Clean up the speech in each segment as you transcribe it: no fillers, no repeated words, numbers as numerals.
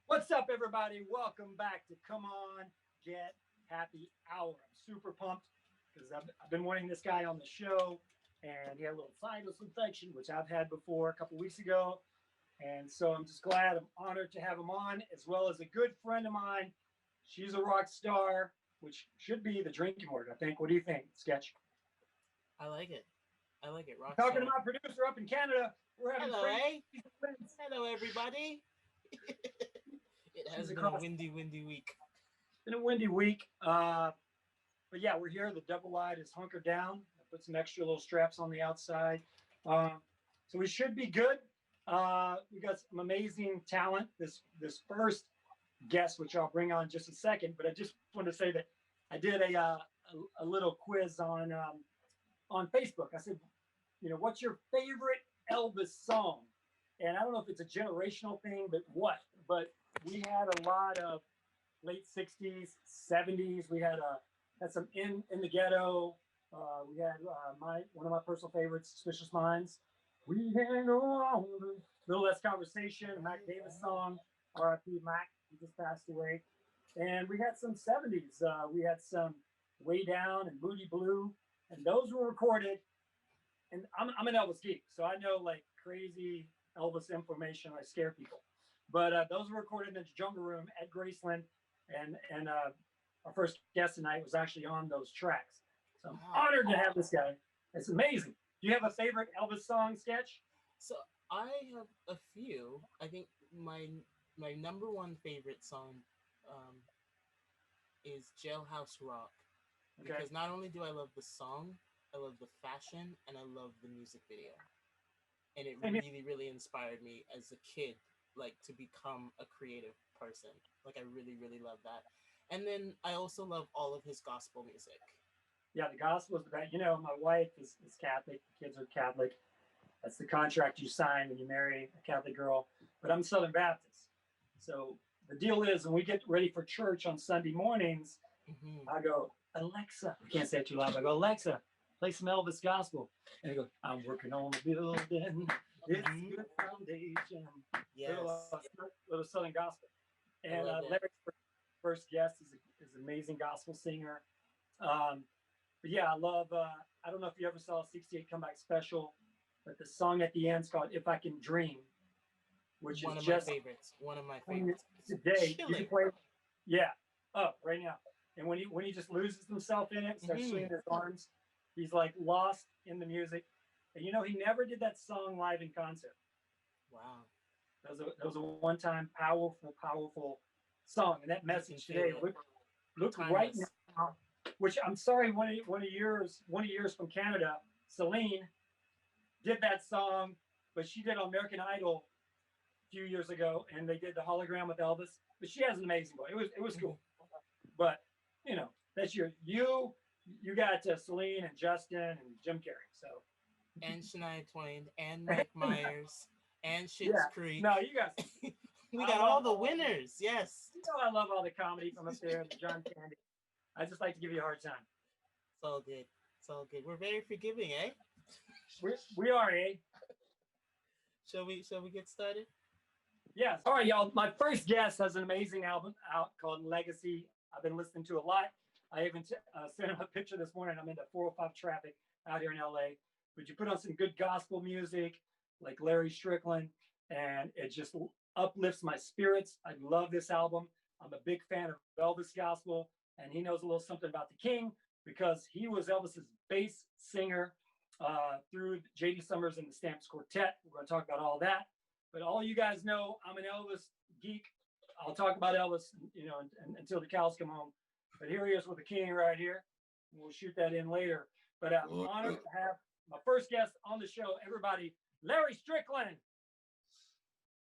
What's up, everybody? Welcome back to Come On, Get Happy Hour. I'm super pumped because I've been wanting this guy on the show, and he had a little sinus infection, which I've had before a couple weeks ago. And so I'm just glad, I'm honored to have him on, as well as a good friend of mine. She's a rock star, which should be the drinking word, I think. What do you think, Sketch? I like it. I like it. Talking to ROCKSTAR. my producer up in Canada. We're having Hello, crazy eh? wins. Hello, everybody. It has She's been a across. windy week. It's been a windy week. But yeah, we're here. The double wide is hunkered down. I put some extra little straps on the outside. Um, so we should be good. We got some amazing talent. This first guest, which I'll bring on in just a second, but I just want to say that I did a little quiz on Facebook. I said, what's your favorite Elvis song? And I don't know if it's a generational thing, but what? But we had a lot of late '60s, '70s. We had some in the ghetto. We had one of my personal favorites, Suspicious Minds. We can go on a little less conversation. A Mac Davis song, R.I.P. Mac. He just passed away. And we had some '70s. We had some Way Down and Moody Blue, and those were recorded. And I'm an Elvis geek, so I know like crazy Elvis information. I scare people. But those were recorded in the Jungle Room at Graceland, and our first guest tonight was actually on those tracks. So I'm honored to have this guy. It's amazing. Do you have a favorite Elvis song, Sketch? So I have a few. I think my number one favorite song um, is Jailhouse Rock, Okay. because not only do I love the song, I love the fashion, and I love the music video. And it really inspired me as a kid, like to become a creative person. Like I really love that. And then I also love all of his gospel music. Yeah, the gospel is the best. My wife is Catholic. The kids are Catholic. That's the contract you sign when you marry a Catholic girl. But I'm Southern Baptist. So the deal is when we get ready for church on Sunday mornings, I go, Alexa, I can't say it too loud. I go, Alexa, play some Elvis gospel. And I go, I'm working on the building. It's a good foundation. Yes. Little Southern gospel. And Larry's first guest is an amazing gospel singer. But yeah, I love, I don't know if you ever saw 68 Comeback Special, but the song at the end is called If I Can Dream, which one is of just my favorites. One of my favorites. Today, you can play, yeah, right now. And when he just loses himself in it, starts swinging his arms, he's like lost in the music. And he never did that song live in concert. Wow. That was a one-time powerful song. And that message today, look right now, which I'm sorry, one of yours from Canada, Celine, did that song, but she did American Idol a few years ago, and they did the hologram with Elvis. But she has an amazing voice. It was cool. But that's you got Celine and Justin and Jim Carrey. So and Shania Twain and Mike Myers and Schitt's Creek. No, you guys. We got all the winners. Yes. I love all the comedy from up there, the John Candy. I just like to give you a hard time. It's all good. It's all good. We're very forgiving, eh? We are, eh? Shall we get started? Yes. All right, y'all. My first guest has an amazing album out called Legacy. I've been listening to a lot. I even sent him a picture this morning. I'm into 405 traffic out here in LA. But you put on some good gospel music like Larry Strickland, and it just uplifts my spirits. I love this album. I'm a big fan of Elvis gospel, and he knows a little something about the King because he was Elvis's bass singer through J.D. Summers and the Stamps Quartet. We're going to talk about all that. But all you guys know, I'm an Elvis geek. I'll talk about Elvis, until the cows come home. But here he is with the King right here. We'll shoot that in later. But I'm honored to have my first guest on the show, everybody, Larry Strickland.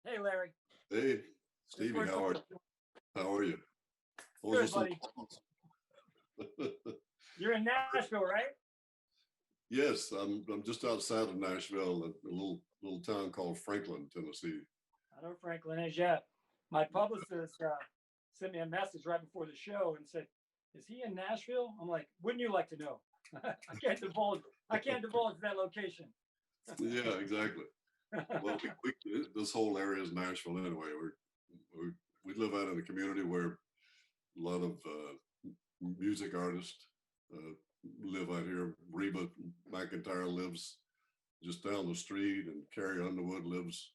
Hey, Larry. Hey, Stevie, how are you? Good, buddy. You're in Nashville, right? Yes, I'm just outside of Nashville, a little town called Franklin, Tennessee. I know Franklin is, yeah. My publicist sent me a message right before the show and said, "Is he in Nashville?" I'm like, "Wouldn't you like to know?" I can't divulge that location. Yeah, exactly. Well, this whole area is Nashville anyway. We live out in a community where a lot of music artists live out here. Reba McEntire lives just down the street, and Carrie Underwood lives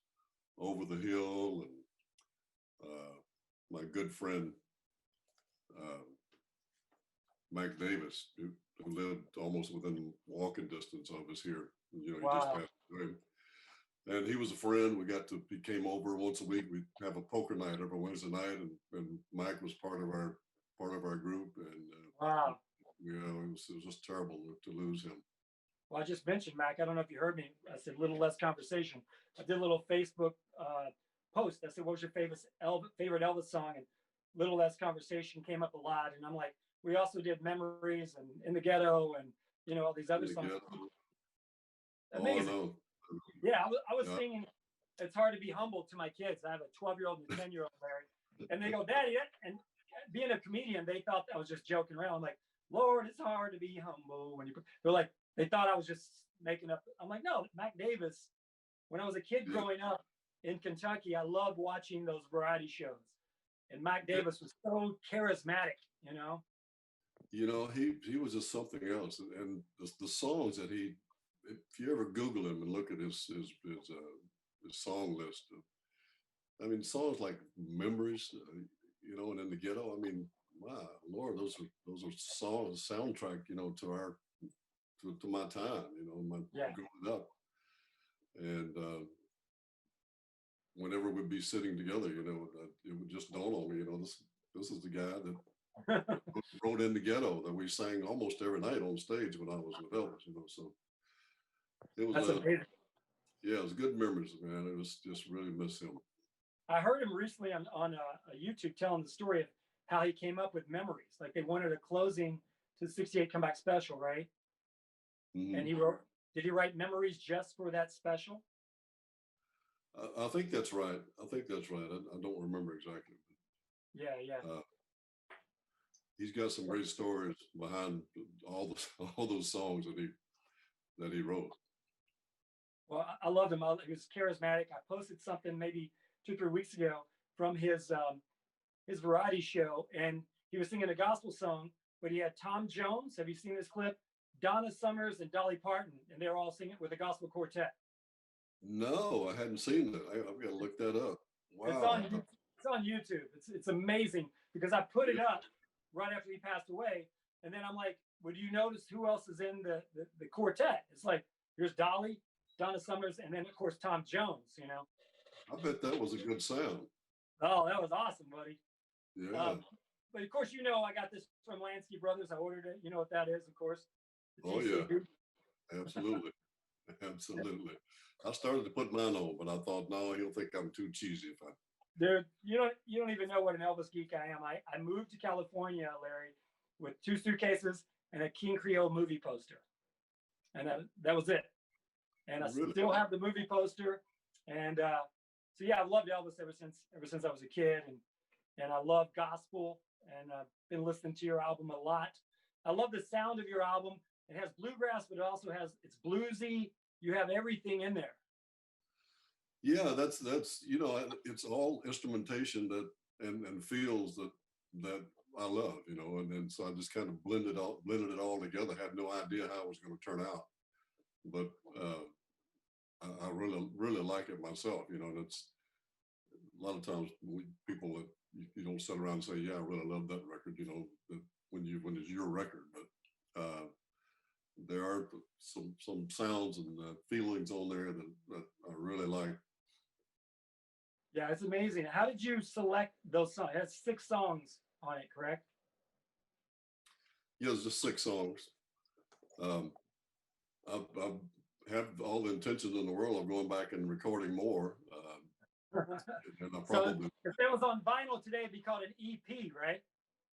over the hill, and my good friend Mike Davis, who lived almost within walking distance of us here. You know, he just Wow. passed away. And he was a friend. He came over once a week. We'd have a poker night every Wednesday night, and Mike was part of our group. And Wow. you know, it was just terrible to lose him. Well, I just mentioned, Mac, I don't know if you heard me. I said, little less conversation. I did a little Facebook post. I said, what was your favorite Elvis song? And little less conversation came up a lot. And I'm like, we also did Memories and In the Ghetto and, you know, all these other songs. Amazing. Oh, no. Yeah, I was singing It's Hard to Be Humble to my kids. I have a 12-year-old and a 10-year-old married. And they go, Daddy, and being a comedian, they thought I was just joking around. I'm like, Lord, it's hard to be humble. They're like, they thought I was just making up. I'm like, no, Mac Davis, when I was a kid growing up in Kentucky, I loved watching those variety shows. And Mac Davis was so charismatic, you know? You know, he was just something else. And the songs that if you ever Google him and look at his song list, I mean, songs like Memories, you know, and In the Ghetto, I mean, wow, Lord, those are songs, soundtrack, you know, to my time, you know, growing up. And whenever we'd be sitting together, you know, it would just dawn on me, you know, this is the guy that wrote In the Ghetto that we sang almost every night on stage when I was with Elvis, you know. So it was amazing. Yeah, it was good memories, man. It was just really miss him. I heard him recently on a YouTube telling the story of how he came up with Memories. Like they wanted a closing to the 68 comeback special, right? Mm-hmm. And did he write Memories just for that special? I think that's right. I don't remember exactly. Yeah. He's got some great stories behind all those songs that he wrote. Well, I loved him. He was charismatic. I posted something maybe 2-3 weeks ago from his variety show, and he was singing a gospel song, but he had Tom Jones. Have you seen this clip? Donna Summers and Dolly Parton, and they're all singing with a gospel quartet. No, I hadn't seen that. I've got to look that up. Wow. It's on YouTube. It's amazing because I put it up right after he passed away, and then I'm like, would you notice who else is in the quartet? It's like, here's Dolly, Donna Summers, and then of course Tom Jones, you know. I bet that was a good sound. Oh, that was awesome, buddy. Yeah. But of course, you know, I got this from Lansky Brothers. I ordered it. You know what that is, of course. Oh yeah, absolutely. Absolutely. I started to put mine on, but I thought, no, he'll think I'm too cheesy if I. Dude, you don't even know what an Elvis geek I am. I moved to California, Larry, with 2 suitcases and a King Creole movie poster, and that was it. And I still have the movie poster, and so yeah, I've loved Elvis ever since I was a kid, and I love gospel, and I've been listening to your album a lot. I love the sound of your album. It has bluegrass, but it also it's bluesy. You have everything in there. Yeah, that's you know, it's all instrumentation and feels that I love, you know, and then so I just kind of blended it all together. Had no idea how it was going to turn out, but I really like it myself, you know. And it's a lot of times people that you don't sit around and say, yeah, I really love that record, you know, when it's your record, but there are some sounds and feelings on there that I really like. Yeah, it's amazing. How did you select those songs? It has 6 songs on it, correct? Yeah, it's just 6 songs. I have all the intentions in the world of going back and recording more. And I probably, so if it was on vinyl today, it'd be called an EP, right?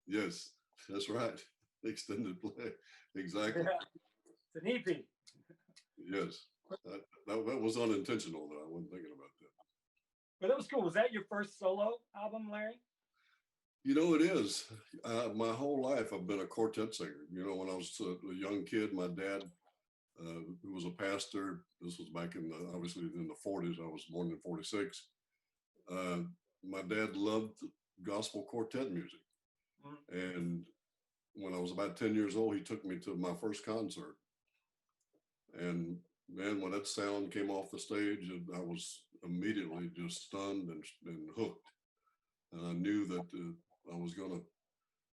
Yes, that's right. Extended play. Exactly. Yeah. It's an EP. Yes. That was unintentional, though. I wasn't thinking about that. But that was cool. Was that your first solo album, Larry? You know, it is. My whole life, I've been a quartet singer. You know, when I was a young kid, my dad, who was a pastor, this was back obviously in the 40s. I was born in 46. My dad loved gospel quartet music. Mhm. And when I was about 10 years old, he took me to my first concert. And man, when that sound came off the stage, I was immediately just stunned and hooked. And I knew that I was going to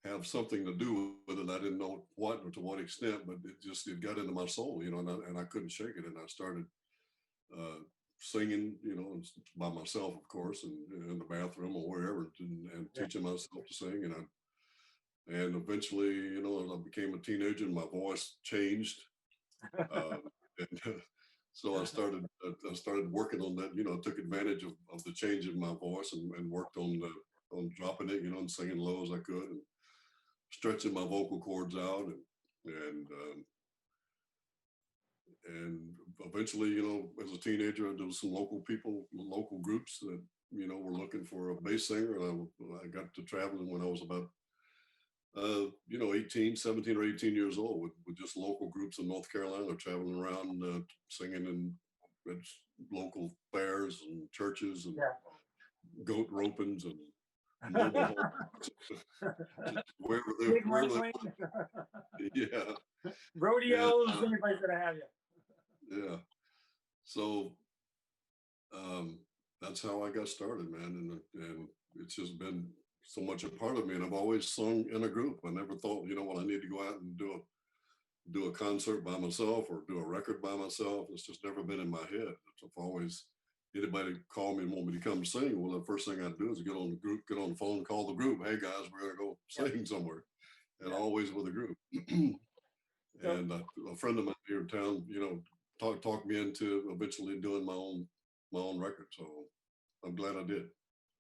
have something to do with it. I didn't know what or to what extent, but it got into my soul, you know, and I couldn't shake it. And I started uh, singing, you know, by myself, of course, and in the bathroom or wherever, and Yeah. teaching myself to sing. And eventually, you know, as I became a teenager, my voice changed. And so I started working on that, you know, took advantage of the change in my voice and worked on dropping it, you know, and singing low as I could and stretching my vocal cords out and eventually, you know, as a teenager, there was some local groups that, you know, were looking for a bass singer. And I got to traveling when I was about, you know, 17 or 18 years old with just local groups in North Carolina, traveling around singing in at local fairs and churches and Yeah. goat ropings and mobile homes, just Big wherever wrestling, yeah. And rodeos, anybody's gonna have you. yeah. So um, that's how I got started, man. And it's just been so much a part of me. And I've always sung in a group. I never thought, you know, well, I need to go out and do a concert by myself or do a record by myself. It's just never been in my head. I've always anybody call me and want me to come sing. Well, the first thing I do is get on the phone, call the group. Hey guys, we're gonna go sing somewhere, and Yeah. always with a group. So And a friend of mine here in town, you know, talked me into eventually doing my own record. So I'm glad I did.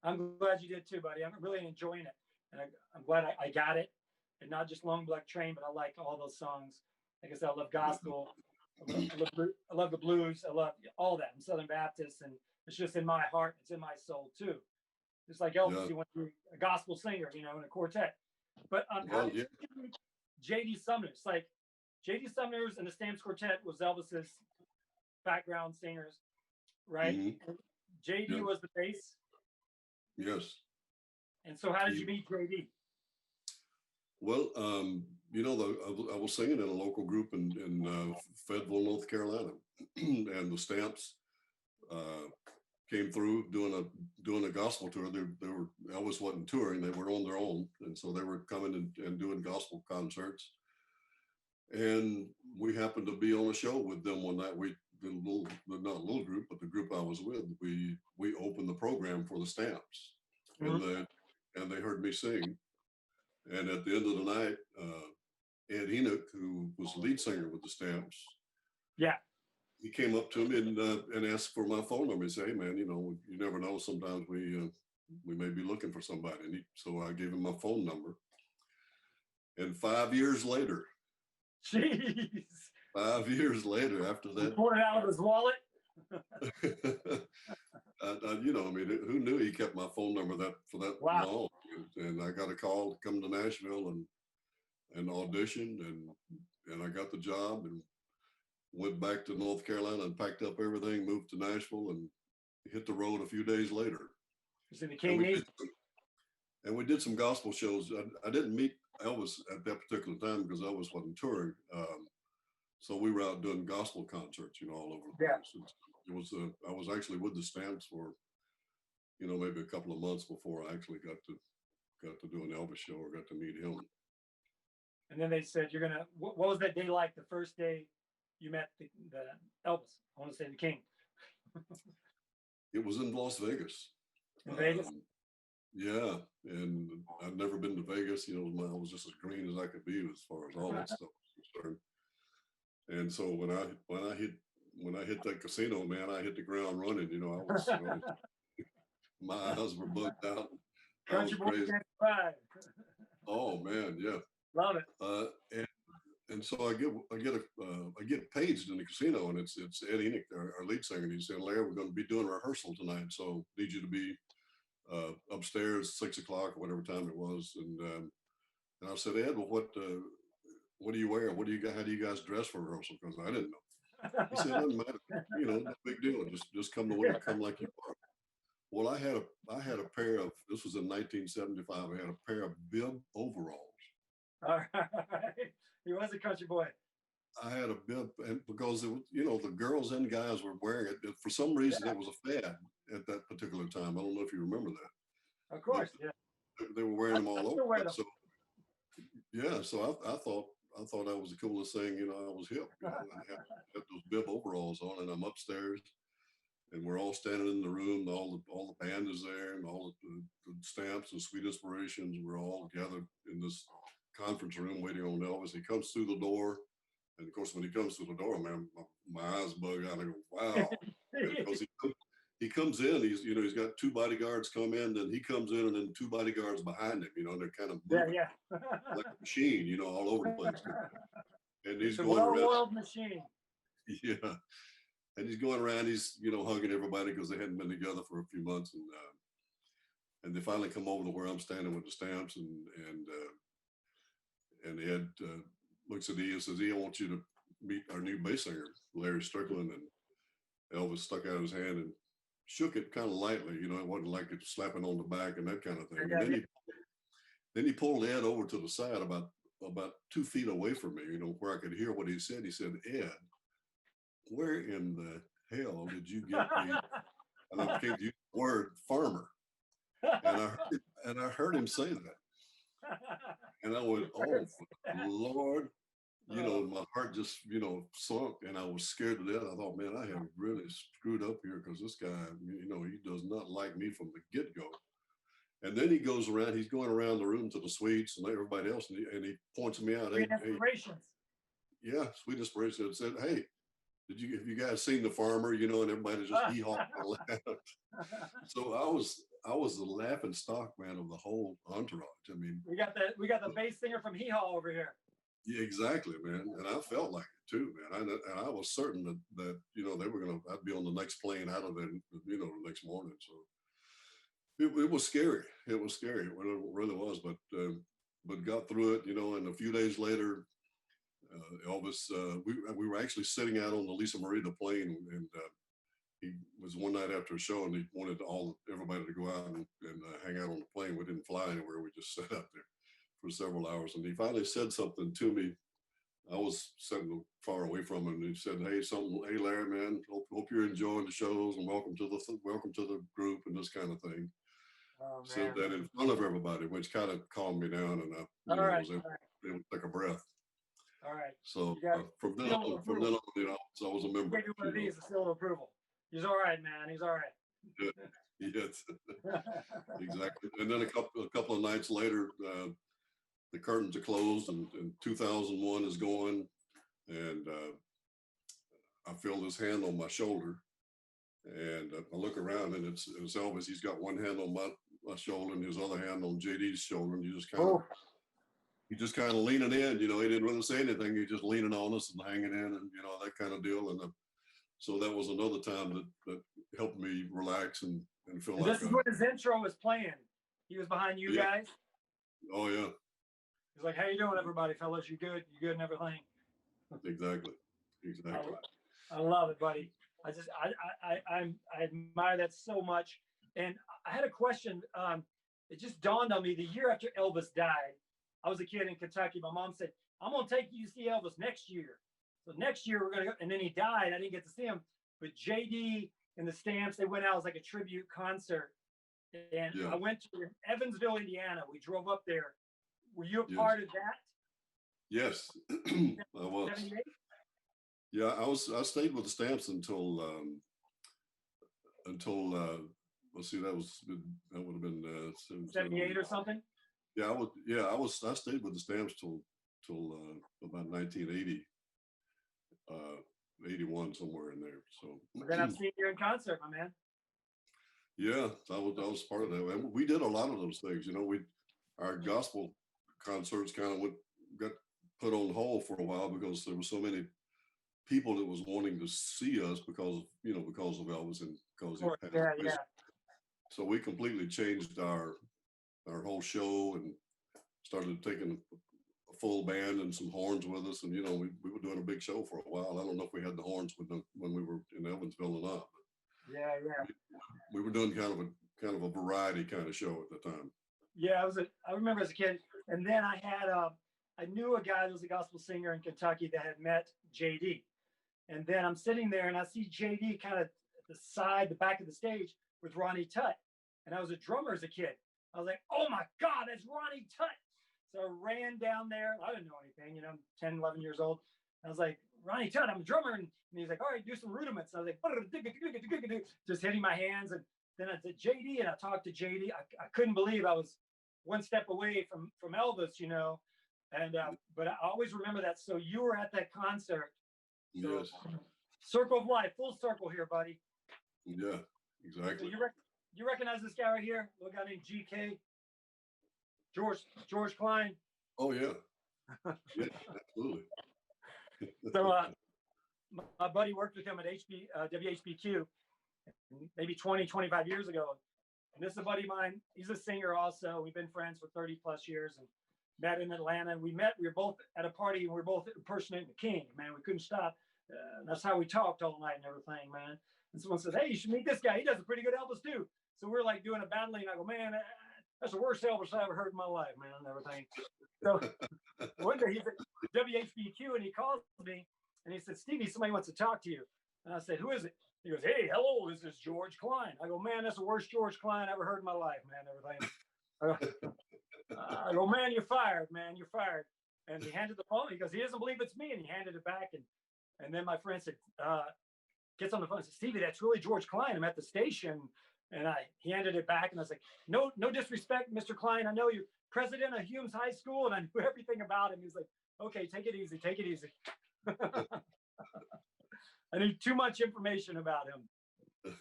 I'm glad you did too, buddy. I'm really enjoying it, and I'm glad I got it, and not just Long Black Train, but I like all those songs. Like I said, I love gospel. I love the blues. I love all that. I'm Southern Baptist, and it's just in my heart. It's in my soul too. Just like Elvis, Yeah. he went to be a gospel singer, you know, in a quartet. But how Well, did yeah. you meet J.D. Sumner's? Like J.D. Sumner's and the Stamps Quartet was Elvis's background singers, right? Hmm. And J.D. Yeah. was the bass. Yes. And so, how did He, you meet J.D.? well, you know, I was singing in a local group in Fayetteville, North Carolina, and the Stamps uh, came through doing a gospel tour. They were Elvis wasn't touring; they were on their own, and so they were coming and doing gospel concerts. And we happened to be on a show with them one night. Not a little group, but the group I was with, we opened the program for the Stamps, and Mhm. they heard me sing. And at the end of the night, Ed Enoch, who was the lead singer with the Stamps, Yeah. he came up to me and asked for my phone number. He said, "Hey man, you know, you never know. Sometimes we may be looking for somebody." And so I gave him my phone number. And 5 years later, Jeez. 5 years later, after He that, pulled it out of his wallet. you know, I mean, who knew he kept my phone number for that Wow. long? And I got a call to come to Nashville and auditioned and I got the job and went back to North Carolina and packed up everything, moved to Nashville and hit the road a few days later. You see the And King we Nation. we did some gospel shows. I didn't meet Elvis at that particular time because Elvis wasn't touring. So we were out doing gospel concerts, you know, all over the Yeah. place. It was I was actually with the Stamps for, you know, maybe a couple of months before I actually got to do an Elvis show or got to meet him. And then they said, "You're gonna." What was that day like? The first day you met the Elvis? I want to say the King It was in Las Vegas. in Vegas. Yeah, and I've never been to Vegas. You know, I was just as green as I could be as far as all that stuff was concerned. And so when I hit that casino, man, I hit the ground running. You know, my eyes were bugged out. I was Country boy crazy. can't survive. Oh man, yeah. Love it. And so I get paged in the casino, and it's Ed Enoch, our lead singer. And he said, "Larry, we're going to be doing a rehearsal tonight, so need you to be upstairs 6 o'clock or whatever time it was." And I said, "Ed, well, what do you wear? How do you guys dress for rehearsal?" Because I didn't know. He said, "Doesn't matter, you know, no big deal. Just come like you are." Well, I had a pair of, this was in 1975. I had a pair of bib overalls. All right. He was a country boy. I had a bib, and because it was, the girls and guys were wearing it. For some reason, Yeah. it was a fad at that particular time. I don't know if you remember that. Of course, yeah. They were wearing them I all still over. wear them. So yeah, so I thought that was the coolest thing. I was hip. I had those bib overalls on, and I'm upstairs, and we're all standing in the room. All the band is there, and all the stamps and Sweet Inspirations. We're all gathered in this conference room waiting on Elvis. He comes through the door, and of course, when he comes through the door, man, my eyes bug out. I go, wow, because he comes in. He's got two bodyguards come in, then he comes in, and then two bodyguards behind him. And they're kind of moving Yeah. like a machine, all over the place. And he's It's a going around. well-oiled machine. Yeah. And he's going around, he's, hugging everybody because they hadn't been together for a few months. And they finally come over to where I'm standing with the stamps. And Ed looks at E and says, E, I want you to meet our new bass singer, Larry Strickland. And Elvis stuck out his hand and shook it kind of lightly. It wasn't like it slapping on the back and that kind of thing. Yeah, And then he pulled Ed over to the side about 2 feet away from me, where I could hear what he said. He said, Ed, where in the hell did you get the, and I can't use the word farmer. And I heard him say that. And I went, oh, Lord, my heart just, sunk, and I was scared to death. I thought, man, I have really screwed up here because this guy, he does not like me from the get-go. And then he goes around, he's going around the room to the suites and everybody else, and he points me out. Sweet Inspirations. Yeah, Sweet Inspirations. Said, hey, have you guys seen the farmer? And everybody just hee-hawed and laughed. So I was the laughing stock, man, of the whole entourage. I mean, we got the bass singer from Hee Haw over here. Yeah, exactly, man. And I felt like it too, man. And I was certain that they were I'd be on the next plane out of there, the next morning. So it was scary. It was scary. It really was. But got through it, and a few days later, Elvis, we were actually sitting out on the Lisa Marita plane, and he was one night after a show, and he wanted everybody to go out and hang out on the plane. We didn't fly anywhere. We just sat out there for several hours, and he finally said something to me. I was sitting far away from him, and he said, "Hey, Larry, man, hope you're enjoying the shows, and welcome to the group, and this kind of thing." Oh, said that in front of everybody, which kind of calmed me down, and I was able to take a breath. All right. So from then on, I was a member. One of these is still of approval. He's all right, man. He's all right. Yes, exactly. And then a couple of nights later, the curtains are closed, and 2001 is going, and I feel this hand on my shoulder, and I look around, and it's Elvis. He's got one hand on my shoulder and his other hand on JD's shoulder, and he just kind of leaning in. He didn't really say anything. He just leaning on us and hanging in, and that kind of deal. And so that was another time that helped me relax and feel like. This is when his intro was playing. He was behind you guys. Oh yeah. He's like, "How you doing, everybody, fellas? You good? You good and everything?" Exactly. I love it, buddy. I admire that so much. And I had a question. It just dawned on me the year after Elvis died. I was a kid in Kentucky. My mom said, "I'm going to take you to see Elvis next year." So next year we're going to go. And then he died. I didn't get to see him. But JD and the Stamps, they went out as like a tribute concert. And I went to Evansville, Indiana. We drove up there. Were you a part of that? Yes, I was. 78? Yeah, I stayed with the Stamps until let's see, that would have been 78 or something. Yeah, I stayed with the Stamps till about 1980, 81, somewhere in there. So then I've seen you in concert, my man. Yeah, I was part of that. And we did a lot of those things. Our gospel concerts kind of got put on hold for a while because there were so many people that was wanting to see us because of Elvis and because he passed away. So we completely changed our whole show and started taking a full band and some horns with us, and we were doing a big show for a while. I don't know if we had the horns when we were in Evansville or not. Yeah, yeah. We were doing kind of a variety kind of show at the time. Yeah, I remember as a kid, and then I knew a guy that was a gospel singer in Kentucky that had met JD, and then I'm sitting there and I see JD kind of at the back of the stage with Ronnie Tutt, and I was a drummer as a kid. I was like, oh my God, that's Ronnie Tutt. So I ran down there. I didn't know anything, you know, I'm 10, 11 years old. I was like, Ronnie Tutt, I'm a drummer. And he's like, all right, do some rudiments. And I was like, just hitting my hands. And then I said, JD, and I talked to JD. I couldn't believe I was one step away from Elvis, you know. And but I always remember that. So you were at that concert. So, Yes. Circle of life, full circle here, buddy. Yeah, exactly. So you recognize this guy right here? A little guy named GK, George Klein. Oh yeah, yeah, absolutely. So my buddy worked with him at WHBQ maybe 20, 25 years ago. And this is a buddy of mine. He's a singer also. We've been friends for 30 plus years and met in Atlanta. We were both at a party and we were both impersonating the King, man. We couldn't stop. That's how we talked all night and everything, man. And someone said, hey, you should meet this guy. He does a pretty good Elvis too. So we're like doing a battling. I go, man, that's the worst Elvis I ever heard in my life, man, and everything. So one day he's at WHBQ and he calls me and he said, Stevie, somebody wants to talk to you. And I said, who is it? He goes, hey, hello, this is George Klein. I go, man, that's the worst George Klein I ever heard in my life, man, everything. I go, man, you're fired, man, you're fired. And he handed the phone. He goes, he doesn't believe it's me. And he handed it back. And then my friend said, gets on the phone and says, Stevie, that's really George Klein. I'm at the station. And he handed it back. And I was like, no disrespect, Mr. Klein. I know you're president of Humes High School. And I knew everything about him. He's like, okay, take it easy. Take it easy. I knew too much information about him.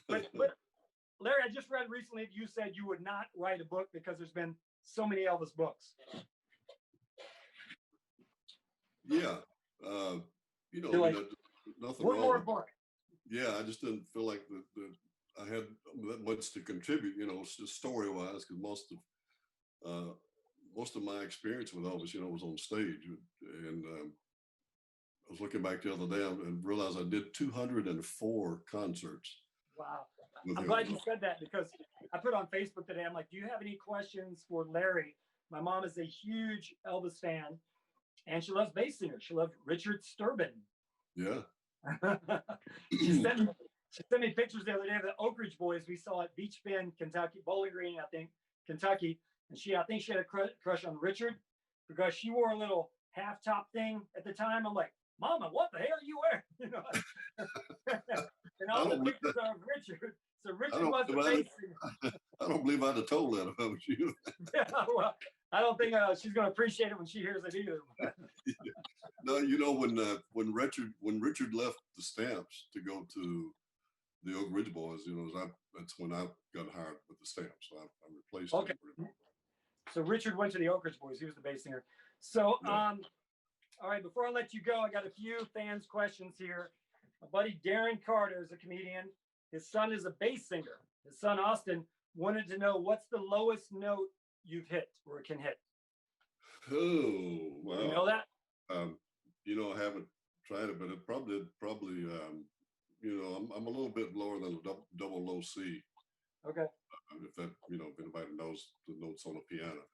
But Larry, I just read recently that you said you would not write a book because there's been so many Elvis books. Yeah. You know, like, nothing one wrong. more book. Yeah, I just didn't feel like that I had that much to contribute, you know, story-wise, because most of my experience with Elvis, you know, was on stage. And I was looking back the other day and realized I did 204 concerts. Wow. I'm glad you said that because I put on Facebook today, I'm like, do you have any questions for Larry? My mom is a huge Elvis fan and she loves bass singers. She loves Richard Sturban. Yeah. She sent me pictures the other day of the Oak Ridge Boys we saw at Beach Bend, Kentucky, Bowling Green, I think, Kentucky. And I think she had a crush on Richard because she wore a little half top thing at the time. I'm like, Mama, what the hell are you wearing? You know, and all the pictures are of Richard. So Richard was the bass singer. I don't believe I'd have told that about you. Yeah, well, I don't think she's going to appreciate it when she hears it either. No, you know, when Richard left the Stamps to go to the Oak Ridge Boys, you know, that's when I got hired with the Stamps. So I replaced him. Okay. So Richard went to the Oak Ridge Boys. He was the bass singer. So, yeah. All right, before I let you go, I got a few fans' questions here. My buddy Darren Carter is a comedian. His son is a bass singer. His son Austin wanted to know what's the lowest note you've hit or can hit. Oh, wow. You know that? You know, I haven't tried it, but it probably, you know, I'm a little bit lower than a double low C. Okay. If that, you know, if anybody knows the notes on a piano.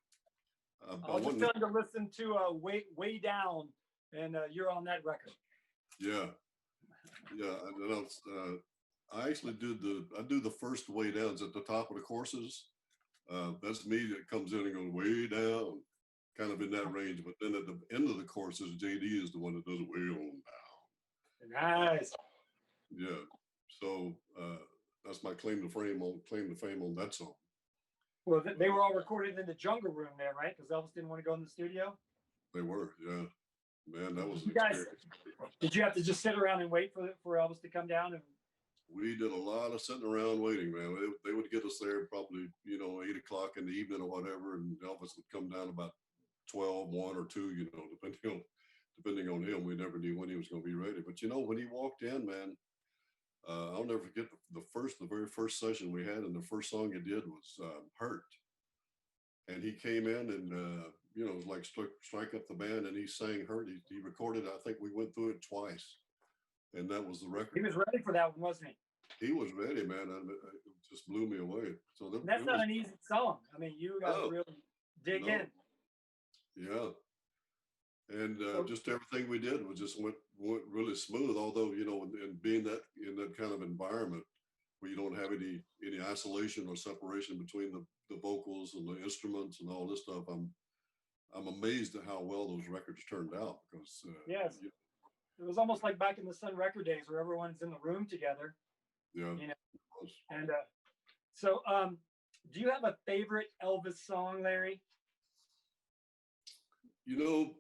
I'll just tell him to listen to Way Down, and you're on that record. Yeah. Yeah. And I actually do the first way downs at the top of the courses. That's me that comes in and goes way down, kind of in that range. But then at the end of the courses, JD is the one that does way on down. Nice. Yeah. So that's my claim to fame on that song. Well, they were all recorded in the Jungle Room there, right? Because Elvis didn't want to go in the studio. They were, yeah. Man, that was an experience. Did you have to just sit around and wait for Elvis to come down? We did a lot of sitting around waiting, man. They would get us there probably, you know, 8 o'clock in the evening or whatever, and Elvis would come down about 12, 1 or 2, you know, depending on him. We never knew when he was going to be ready. But you know, when he walked in, man, I'll never forget the very first session we had, and the first song he did was "Hurt," and he came in and you know, like strike up the band, and he sang "Hurt." He recorded it. I think we went through it twice, and that was the record. He was ready for that one, wasn't he? he was ready, man, and it just blew me away. So And that's not an easy song. I mean, you got to really dig in. Yeah. And So, just everything we did was just went really smooth. Although, you know, and being that in that kind of environment where you don't have any isolation or separation between the vocals and the instruments and all this stuff, I'm amazed at how well those records turned out. Because yes, it was almost like back in the Sun Record days where everyone's in the room together. Yeah. You know, and so do you have a favorite Elvis song, Larry? You know,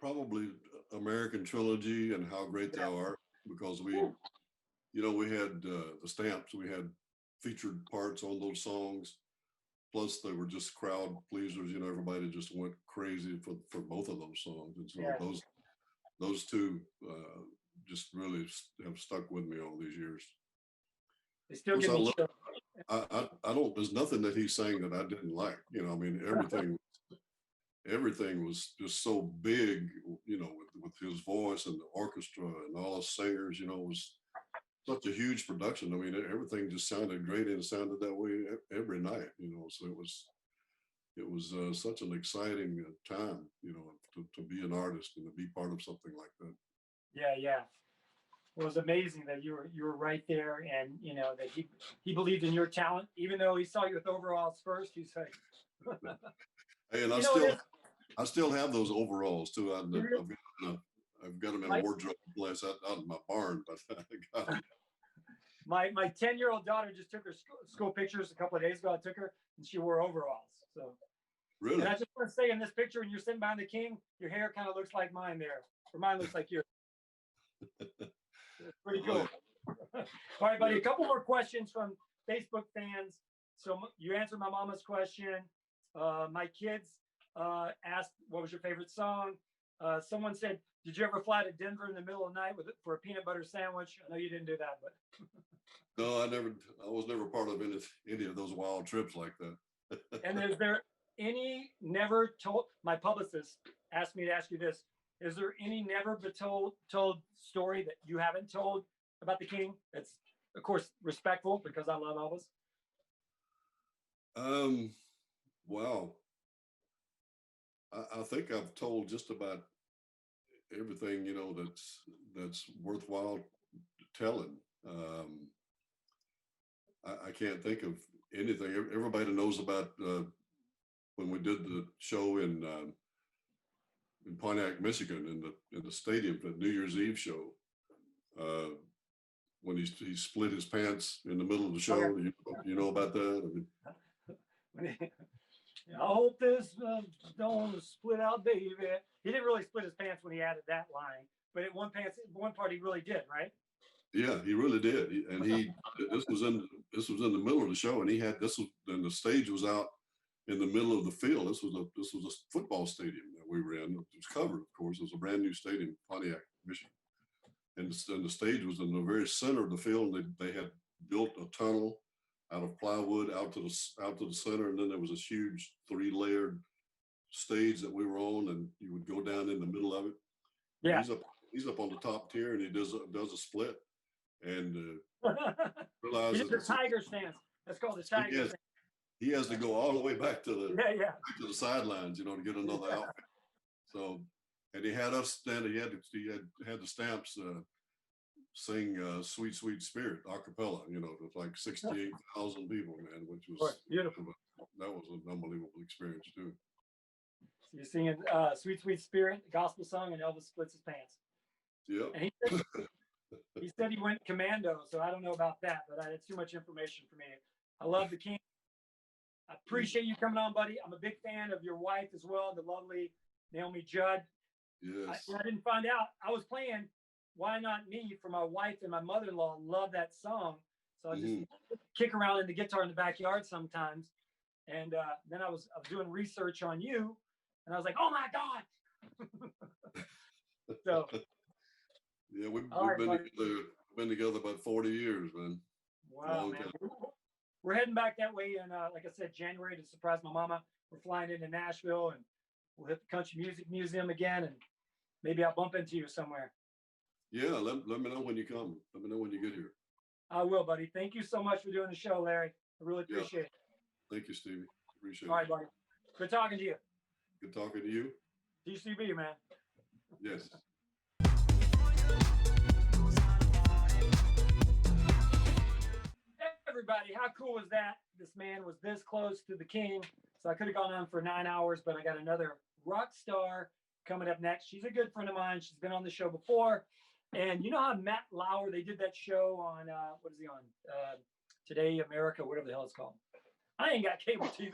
probably American Trilogy and How Great Thou Art, because we, you know, we had the stamps, we had featured parts on those songs. Plus, they were just crowd pleasers. You know, everybody just went crazy for both of those songs, and so those two just really have stuck with me all these years. They still give me chills. I don't. There's nothing that he sang that I didn't like. You know, I mean, everything was just so big. You know, with his voice and the orchestra and all the singers. You know, it was such a huge production. I mean, everything just sounded great, and it sounded that way every night. You know, so it was such an exciting time. You know, to be an artist and to be part of something like that. Yeah, yeah. It was amazing that you were right there, and you know that he believed in your talent, even though he saw you with overalls first. He's like, hey, and I still have those overalls too. I've got them in a wardrobe place out in my barn, but my 10-year-old daughter just took her school pictures a couple of days ago. I took her, and she wore overalls. So really, and I just want to say, in this picture, when you're sitting behind the king, your hair kind of looks like mine there, or mine looks like yours. It's pretty cool. All right, buddy. A couple more questions from Facebook fans. So you answered my mama's question. My kids asked, "What was your favorite song?" Someone said, "Did you ever fly to Denver in the middle of the night for a peanut butter sandwich?" I know you didn't do that, but no, I was never part of any of those wild trips like that. And is there any never told? My publicist asked me to ask you this. Is there any never been told story that you haven't told about the king? That's, of course, respectful because I love Elvis. Wow. I think I've told just about everything, you know, that's worthwhile telling. I can't think of anything. Everybody knows about when we did the show in Pontiac, Michigan, in the stadium, the New Year's Eve show, when he split his pants in the middle of the show. Okay. You know about that? I mean, I hope this don't split out, baby. He didn't really split his pants when he added that line, but at one part he really did, right? Yeah, he really did. This was in the middle of the show, and and the stage was out in the middle of the field. This was a football stadium that we were in. It was covered, of course. It was a brand new stadium, Pontiac, Michigan, and the stage was in the very center of the field. They had built a tunnel out of plywood out to the center, and then there was this huge 3-layered stage that we were on, and you would go down in the middle of it. Yeah, he's up on the top tier, and he does a split, and realizes the tiger stance. That's called the tiger stance. He has to go all the way back to the sidelines, you know, to get another outfit. So, and he had us stand. He had the stamps sing "Sweet Sweet Spirit" a cappella. You know, with like 68,000 people, man, which was beautiful. That was an unbelievable experience too. So you're singing "Sweet Sweet Spirit," the gospel song, and Elvis splits his pants. Yeah. And he said he went commando, so I don't know about that, but it's too much information for me. I love the king. I appreciate you coming on, buddy. I'm a big fan of your wife as well, the lovely Naomi Judd. Yes. I didn't find out. I was playing "Why Not Me" for my wife and my mother-in-law. Love that song. So I just kick around in the guitar in the backyard sometimes. And then I was doing research on you, and I was like, oh my God. So yeah, we've been together about 40 years, man. Wow, man. We're heading back that way in, like I said, January to surprise my mama. We're flying into Nashville, and we'll hit the Country Music Museum again, and maybe I'll bump into you somewhere. Yeah, let me know when you come. Let me know when you get here. I will, buddy. Thank you so much for doing the show, Larry. I really Yeah. appreciate it. Thank you, Stevie. Appreciate All it. right, buddy. Good talking to you. Good talking to you. DCB, man. Yes. Everybody, how cool was that? This man was this close to the king. So I could have gone on for 9 hours, but I got another rock star coming up next. She's a good friend of mine. She's been on the show before. And you know how Matt Lauer, they did that show on, what is he on? Today America, whatever the hell it's called. I ain't got cable TV.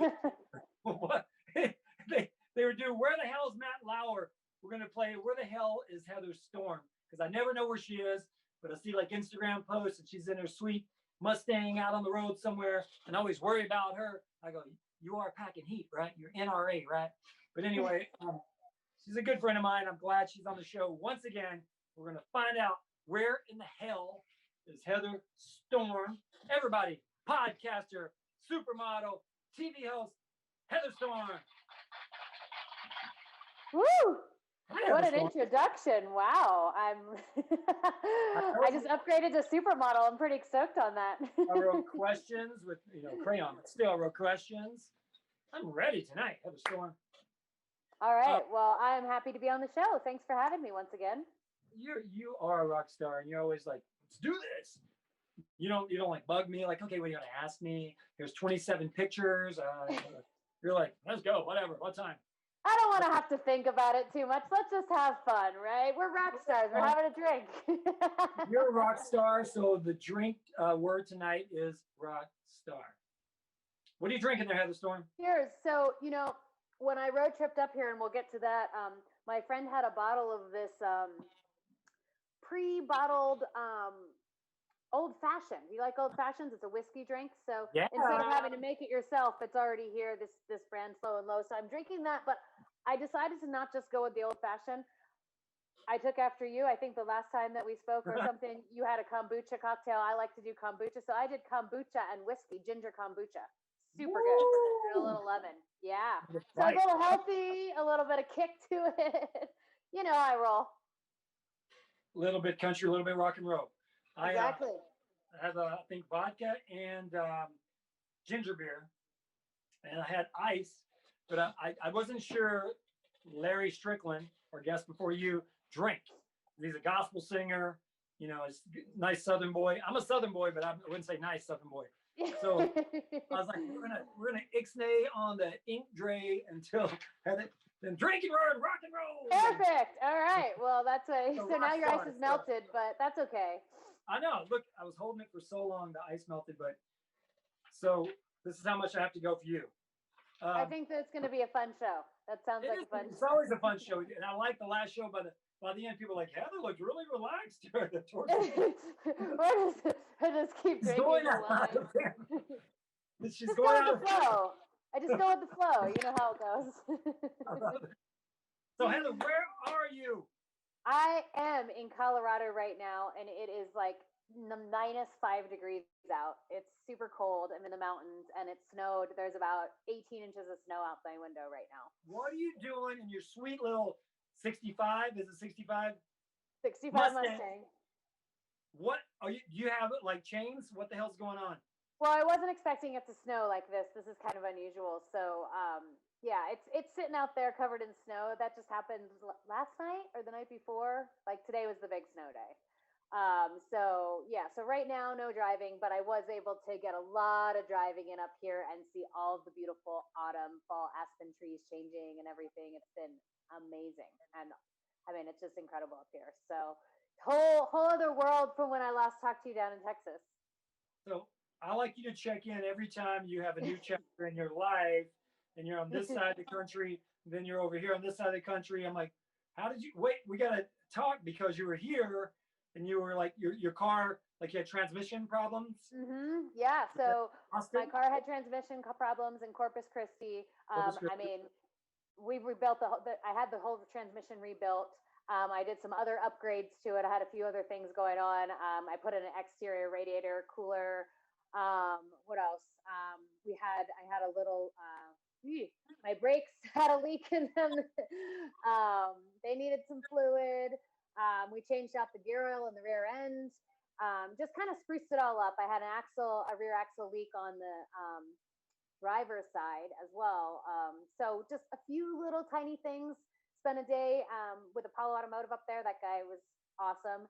What? they were doing, where the hell is Matt Lauer? We're going to play, where the hell is Heather Storm? Because I never know where she is, but I see like Instagram posts and she's in her sweet Mustang out on the road somewhere, and I always worry about her. I go, you are packing heat, right? You're NRA, right? But anyway, she's a good friend of mine. I'm glad she's on the show once again. We're going to find out where in the hell is Heather Storm. Everybody, podcaster, supermodel, TV host, Heather Storm. Woo! Hi, What Heather an Storm. introduction. Wow. I just upgraded to supermodel. I'm pretty stoked on that. I wrote questions with, crayon, but still I wrote questions. I'm ready tonight, Heather Storm. All right. Well, I'm happy to be on the show. Thanks for having me once again. You are a rock star, and you're always like, let's do this. You don't like bug me, like, okay, what are you gonna ask me? Here's 27 pictures. You're like, let's go, whatever, what time? I don't want to have to think about it too much. Let's just have fun, right? We're rock stars. We're having a drink. You're a rock star, so the drink word tonight is rock star. What are you drinking there, Heather Storm? Cheers. So, when I road tripped up here, and we'll get to that, my friend had a bottle of this pre-bottled old fashioned. You like old fashions? It's a whiskey drink. So Yeah. instead of having to make it yourself, it's already here. This brand Slow and Low. So I'm drinking that, but I decided to not just go with the old fashioned. I took after you. I think the last time that we spoke or something, you had a kombucha cocktail. I like to do kombucha, so I did kombucha and whiskey, ginger kombucha. Super good. And a little lemon. Yeah. So Right. a little healthy, a little bit of kick to it. I roll. A little bit country, a little bit rock and roll. Exactly. I have, I think, vodka and ginger beer, and I had ice, but I wasn't sure Larry Strickland, our guest before you, drink. He's a gospel singer, he's a nice Southern boy. I'm a Southern boy, but I wouldn't say nice Southern boy. So I was like, we're gonna ixnay on the ink dray until then drink and rock and roll. Perfect. All right. Well, that's so now your ice is so. melted, but that's okay. I know. Look, I was holding it for so long, the ice melted, but so this is how much I have to go for you. I think that's going to be a fun show. That sounds like a fun It's always a fun show. And I like the last show, by the end, people are like, Heather looked really relaxed during the torture. I just keep drinking going the out. wine. She's Just going go out. with the flow. I just go with the flow. You know how it goes. So Heather, where are you? I am in Colorado right now, and it is like -5 degrees out. It's super cold. I'm in the mountains, and it snowed. There's about 18 inches of snow out my window right now. What are you doing in your sweet little 65? Is it 65? 65 Mustang. What are you? Do you have like chains? What the hell's going on? Well, I wasn't expecting it to snow like this. This is kind of unusual. So, yeah, it's sitting out there covered in snow. That just happened last night or the night before. Like today was the big snow day. So right now, no driving, but I was able to get a lot of driving in up here and see all of the beautiful autumn, fall aspen trees changing and everything. It's been amazing. And I mean, it's just incredible up here. So whole other world from when I last talked to you down in Texas. So I like you to check in every time you have a new chapter in your life and you're on this side of the country, then you're over here on this side of the country. I'm like, how did you wait? We got to talk because you were here and you were like your car, like you had transmission problems. Mm-hmm. Yeah. So Austin? my car had transmission problems in Corpus Christi. I mean, we rebuilt I had the whole transmission rebuilt. I did some other upgrades to it. I had a few other things going on. I put in an exterior radiator cooler. What else? I had a little, my brakes had a leak in them. They needed some fluid. We changed out the gear oil in the rear end. Just kind of spruced it all up. I had a rear axle leak on the driver's side as well. So just a few little tiny things. Spent a day with Apollo Automotive up there. That guy was awesome.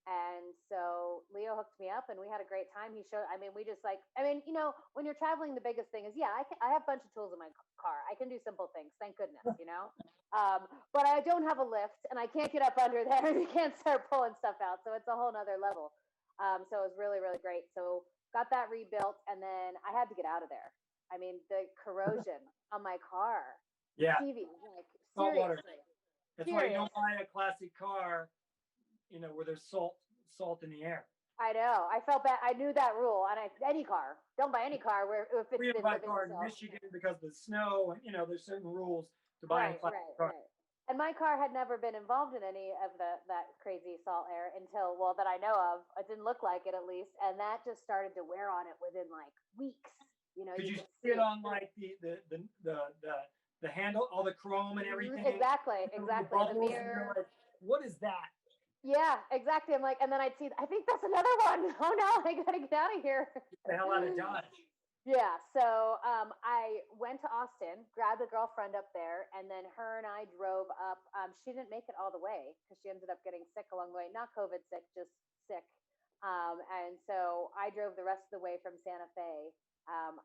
And so Leo hooked me up and we had a great time. He showed, when you're traveling, the biggest thing is, I have a bunch of tools in my car. I can do simple things. Thank goodness, but I don't have a lift and I can't get up under there and you can't start pulling stuff out. So it's a whole nother level. So it was really, really great. So got that rebuilt and then I had to get out of there. I mean, the corrosion on my car. Yeah. Stevie, like, Salt water. seriously. That's why you don't buy a classic car, where there's salt in the air. I know. I felt bad. I knew that rule. And any car, don't buy any car where if it's We been buy a living car in salt. Michigan because of the snow, and there's certain rules to buy a classic car. Right. And my car had never been involved in any of that crazy salt air until, that I know of. It didn't look like it, at least, and that just started to wear on it within like weeks. Could you see it on like the handle, all the chrome and everything? Exactly. The The bubbles, and mirror. you're like, what is that? Yeah, exactly. I'm like, and then I'd see, I think that's another one. Oh no, I gotta get out of here. Get the hell out of Dodge. Yeah, so I went to Austin, grabbed a girlfriend up there, and then her and I drove up. She didn't make it all the way because she ended up getting sick along the way. Not COVID sick, just sick. And so I drove the rest of the way from Santa Fe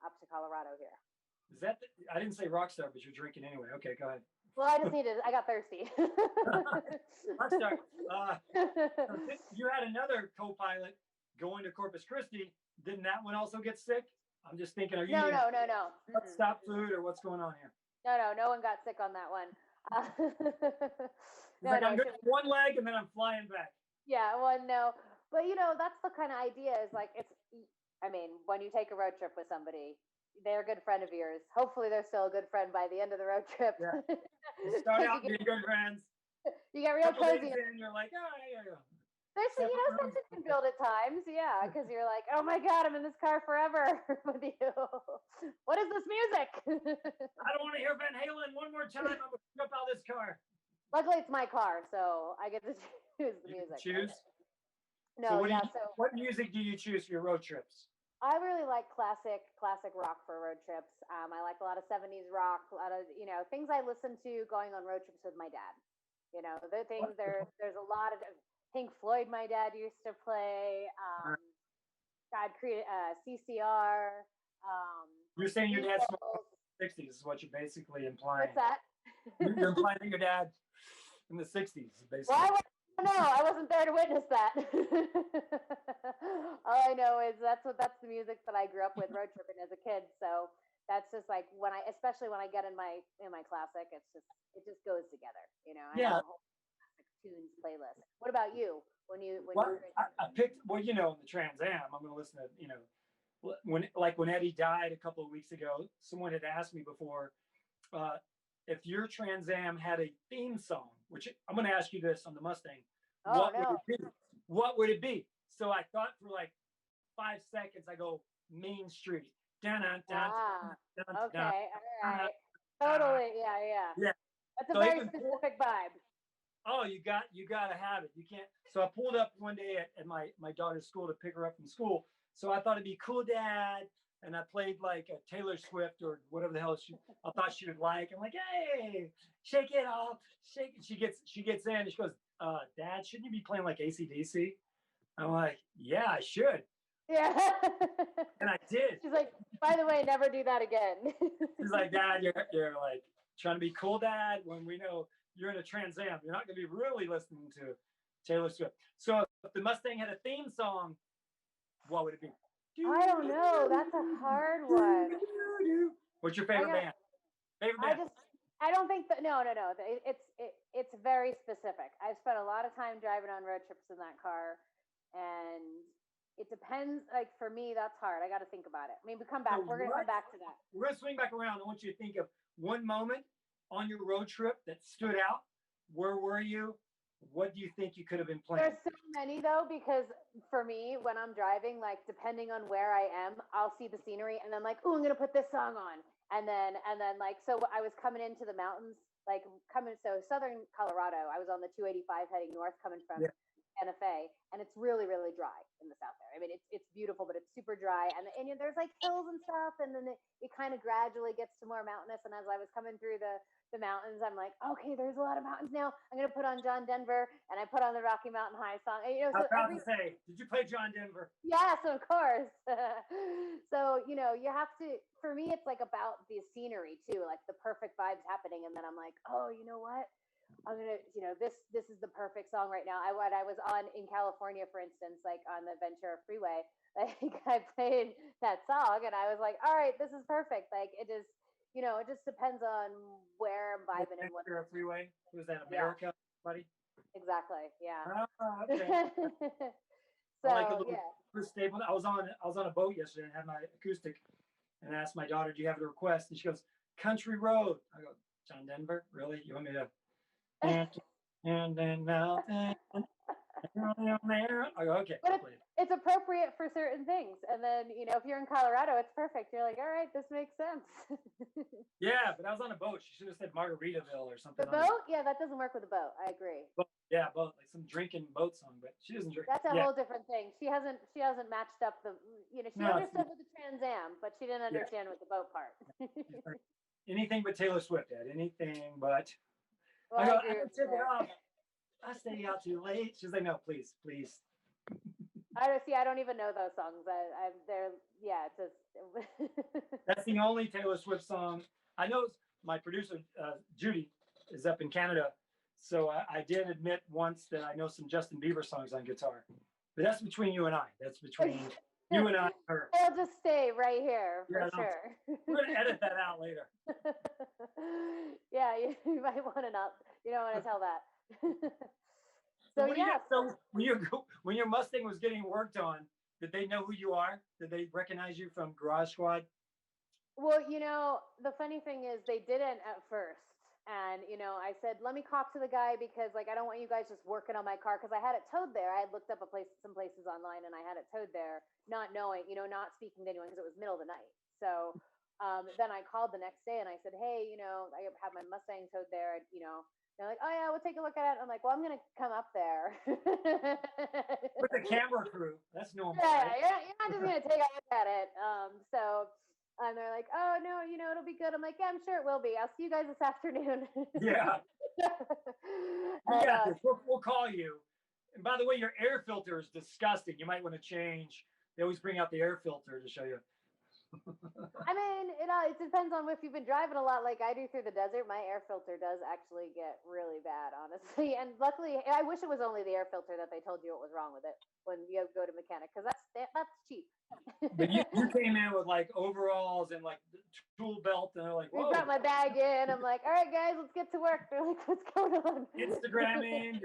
up to Colorado here. Is that? I didn't say Rockstar, but you're drinking anyway. Okay, go ahead. Well, I got thirsty. Rockstar. You had another co-pilot going to Corpus Christi. Didn't that one also get sick? I'm just thinking, are you No. stop food or what's going on here? No one got sick on that one. I'm going one leg and then I'm flying back. Yeah, well, no, but that's the kind of idea is like, when you take a road trip with somebody, they're a good friend of yours. Hopefully they're still a good friend by the end of the road trip. Yeah. You start out being good friends. You get real cozy. And you're like, oh, yeah. There's such a can build at times, yeah, because you're like, oh my God, I'm in this car forever with you. What is this music? I don't want to hear Van Halen one more time. I'm going to jump out of this car. Luckily, it's my car, so I get to choose the music. Choose? No, what music do you choose for your road trips? I really like classic rock for road trips. I like a lot of 70s rock, a lot of, things I listen to going on road trips with my dad. The things there's a lot of Pink Floyd my dad used to play. God created CCR. You're saying your dad smoked in the 60s is what you're basically implying. What's that? You're implying that your dad in the 60s, basically. Well, I wasn't there to witness that. All I know is that's the music that I grew up with road tripping as a kid. So that's just like especially when I get in my classic, it just goes together. I have a whole classic tunes playlist. What about you? I picked in the Trans Am. I'm going to listen to when Eddie died a couple of weeks ago. Someone had asked me before if your Trans Am had a theme song, which I'm going to ask you this on the Mustang. Would it be? What would it be? So I thought for like 5 seconds. I go Main Street. Okay, all right. Totally, yeah. That's a very specific vibe. Oh, you got to have it. You can't. So I pulled up one day at my daughter's school to pick her up from school. So I thought it'd be cool, Dad. And I played like a Taylor Swift or whatever the hell I thought she would like. I'm like, hey, shake it off, shake it. She gets in and she goes, Dad, shouldn't you be playing like AC/DC? I'm like, yeah, I should. Yeah. And I did. She's like, by the way, never do that again. She's like, Dad, you're like trying to be cool, Dad, when we know you're in a Trans Am. You're not going to be really listening to Taylor Swift. So if the Mustang had a theme song, what would it be? I don't know. That's a hard one. What's your favorite band? I don't think that. No. It's very specific. I've spent a lot of time driving on road trips in that car, and it depends. Like for me, that's hard. I got to think about it. I mean, we're gonna come back to that. We're gonna swing back around. I want you to think of one moment on your road trip that stood out. Where were you? What do you think you could have been playing? There's so many though, because for me, when I'm driving, like depending on where I am, I'll see the scenery and I'm like, oh, I'm gonna put this song on. And then like, so I was coming into the mountains like coming, so southern Colorado, I was on the 285 heading north coming from Santa Fe, and it's really, really dry in the south there. I mean, it's beautiful, but it's super dry, and there's like hills and stuff, and then it kind of gradually gets to more mountainous. And as I was coming through the mountains, I'm like, okay, there's a lot of mountains now. I'm gonna put on John Denver, and I put on the Rocky Mountain High song. And, I was about to say, did you play John Denver? Yes, of course. So you have to. For me, it's like about the scenery too, like the perfect vibes happening, and then I'm like, oh, you know what? I'm gonna, this is the perfect song right now. I was on in California, for instance, like on the Ventura Freeway, like I played that song, and I was like, all right, this is perfect. Like it just, it just depends on where I'm vibing and what. Ventura Freeway, was that America, buddy? Exactly. Yeah. Oh, okay. So I like a little staple. I was on a boat yesterday and had my acoustic, and I asked my daughter, "Do you have a request?" And she goes, "Country Road." I go, "John Denver, really? You want me to?" And then now, I go, "Okay." But it's appropriate for certain things, and then if you're in Colorado, it's perfect. You're like, all right, this makes sense. Yeah, but I was on a boat. She should have said Margaritaville or something. The boat? Yeah, that doesn't work with a boat. I agree. Yeah, boat, like some drinking boat song, but she doesn't drink. That's a whole different thing. She hasn't matched up the, she understood with the Trans Am, but she didn't understand with the boat part. Anything but Taylor Swift, Dad. Anything but. Well, I don't take it off. I stay out too late. She's like, no, please. I don't even know those songs. It's just. That's the only Taylor Swift song I know. My producer Judy is up in Canada, so I did admit once that I know some Justin Bieber songs on guitar, but that's between you and I. That's between you and I. Her. I'll just stay right here for sure. We're gonna edit that out later. Yeah, you might want to not. You don't want to tell that. So when your Mustang was getting worked on, did they know who you are? Did they recognize you from Garage Squad? Well, the funny thing is they didn't at first. And, I said, let me talk to the guy because I don't want you guys just working on my car. Cause I had it towed there. I had looked up some places online and I had it towed there, not knowing, not speaking to anyone cause it was middle of the night. So, then I called the next day and I said, hey, I have my Mustang towed there. And, they're like, oh yeah, we'll take a look at it. I'm like, well, I'm going to come up there. With the camera crew. That's normal. Yeah, right? you're not just going to take a look at it. And they're like, oh no, it'll be good. I'm like, yeah, I'm sure it will be. I'll see you guys this afternoon. Yeah. We'll call you. And by the way, your air filter is disgusting. You might want to change. They always bring out the air filter to show you. I mean, it depends on if you've been driving a lot like I do through the desert. My air filter does actually get really bad, honestly. And luckily, I wish it was only the air filter that they told you what was wrong with it when you go to mechanic, because that's cheap. But you came in with like overalls and like the tool belt, and they're like, whoa. We brought my bag in. I'm like, all right, guys, let's get to work. They're like, what's going on? Instagramming.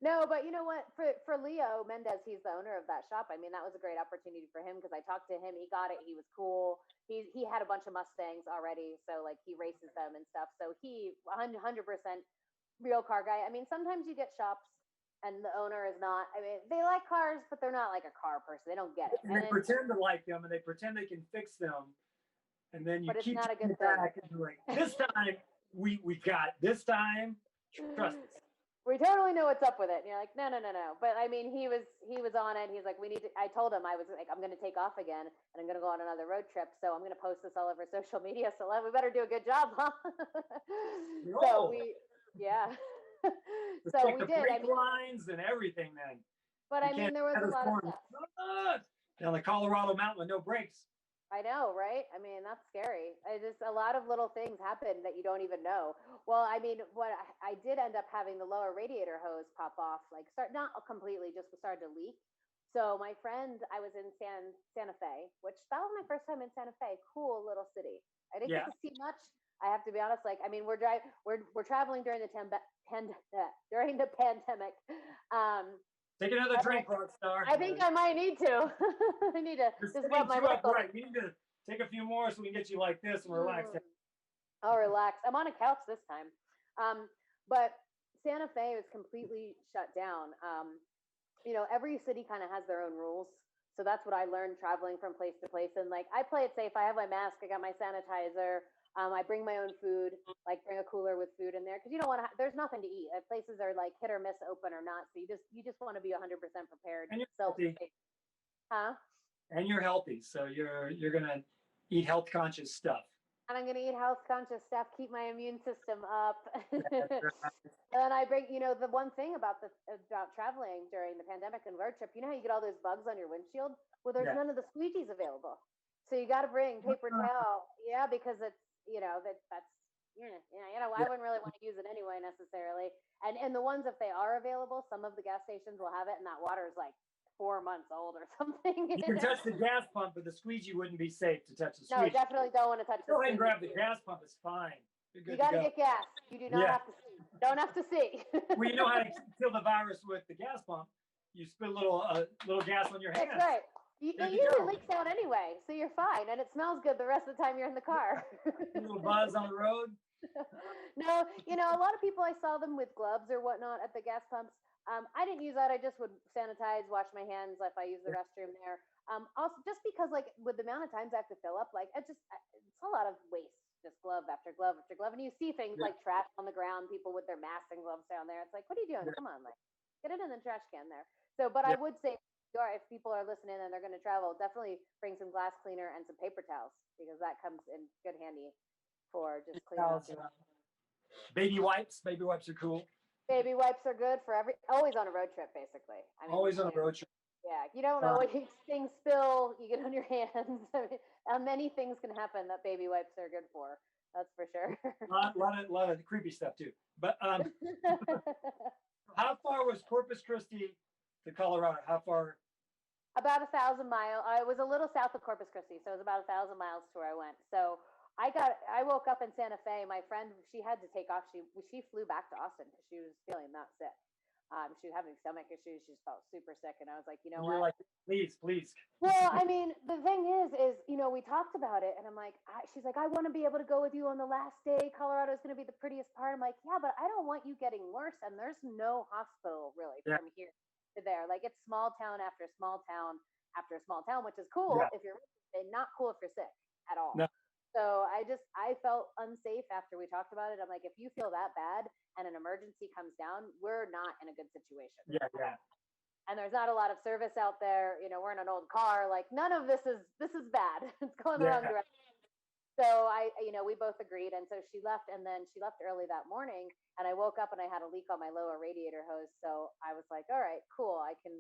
No, but you know what? For Leo Mendez, he's the owner of that shop. I mean, that was a great opportunity for him because I talked to him. He got it. He was cool. He had a bunch of Mustangs already, so like he races them and stuff. So he 100% real car guy. I mean, sometimes you get shops and the owner is not. I mean, they like cars, but they're not like a car person. They don't get it. And they pretend to like them, and they pretend they can fix them, and then you keep not a good back and you're like, this time we got this time. Trust us. We totally know what's up with it. And you're like, no. But I mean, he was on it. He's like, I told him, I was like, I'm going to take off again and I'm going to go on another road trip. So I'm going to post this all over social media. So we better do a good job, huh? So yeah. So we did. Brake lines and everything then. But I mean, there was a lot of stuff. Down the Colorado mountain with no brakes. I know, right? I mean, that's scary. A lot of little things happen that you don't even know. Well, I mean, what I did end up having the lower radiator hose pop off, not completely, just started to leak. So my friend, I was in Santa Fe, which that was my first time in Santa Fe. Cool little city. I didn't get to see much. I have to be honest. I mean, we're traveling during the pandemic. Take another drink, Rockstar. I think I might need to. I need to just rub my leg. Right. We need to take a few more so we can get you like this and relax. I'll relax. I'm on a couch this time. But Santa Fe is completely shut down. Every city kind of has their own rules. So that's what I learned traveling from place to place. And I play it safe. I have my mask. I got my sanitizer. I bring my own food, like bring a cooler with food in there because you don't want to. There's nothing to eat. Places are like hit or miss, open or not. So you just want to be 100% prepared. And you're healthy. Huh? And you're healthy, so you're gonna eat health conscious stuff. And I'm gonna eat health conscious stuff, keep my immune system up. And I bring, the one thing about traveling during the pandemic and road trip, you know how you get all those bugs on your windshield? Well, there's none of the squeegees available. So you got to bring paper towel. Yeah, because it's, I wouldn't really want to use it anyway necessarily. And the ones, if they are available, some of the gas stations will have it, and that water is like 4 months old or something. You can touch the gas pump, but the squeegee wouldn't be safe to touch the No, squeegee. definitely don't want to touch the Go ahead and squeegee. grab the gas pump. It's fine. You got to get gas. You do not have to see. Don't have to see. Well, you know how to kill the virus with the gas pump. You spit a little gas on your hands. That's right. It usually leaks out anyway, so you're fine, and it smells good the rest of the time you're in the car. A little buzz on the road. No, a lot of people, I saw them with gloves or whatnot at the gas pumps. I didn't use that. I just would sanitize, wash my hands if I use the restroom there. Also, just because like with the amount of times I have to fill up, like it's a lot of waste, just glove after glove after glove, and you see things like trash on the ground, people with their masks and gloves down there. It's like, what are you doing? Come on, like get it in the trash can there. So, but I would say, if people are listening and they're going to travel, definitely bring some glass cleaner and some paper towels because that comes in good handy for just cleaning up. Baby wipes. Baby wipes are cool. Baby wipes are good for always on a road trip, basically. I mean, always on a road trip. Yeah, you don't know what things spill. You get on your hands. Many things can happen that baby wipes are good for. That's for sure. A lot of creepy stuff too. But how far was Corpus Christi to Colorado? How far? About 1,000 miles. I was a little south of Corpus Christi, so it was about 1,000 miles to where I went. So I woke up in Santa Fe. My friend, she had to take off. She flew back to Austin because she was feeling that sick. She was having stomach issues. She just felt super sick, and I was like, you know what? You're like, please. Well, I mean, the thing is, we talked about it, and I'm like, she's like, I want to be able to go with you on the last day. Colorado is going to be the prettiest part. I'm like, yeah, but I don't want you getting worse, and there's no hospital really from here to there. Like it's small town after small town after small town, which is cool if you're and not cool if you're sick at all. No. So I felt unsafe after we talked about it. I'm like, if you feel that bad and an emergency comes down, we're not in a good situation. Yeah. And there's not a lot of service out there. We're in an old car. Like none of this is bad. It's going the wrong direction. So we both agreed. And so she left, and then she left early that morning, and I woke up and I had a leak on my lower radiator hose. So I was like, all right, cool. I can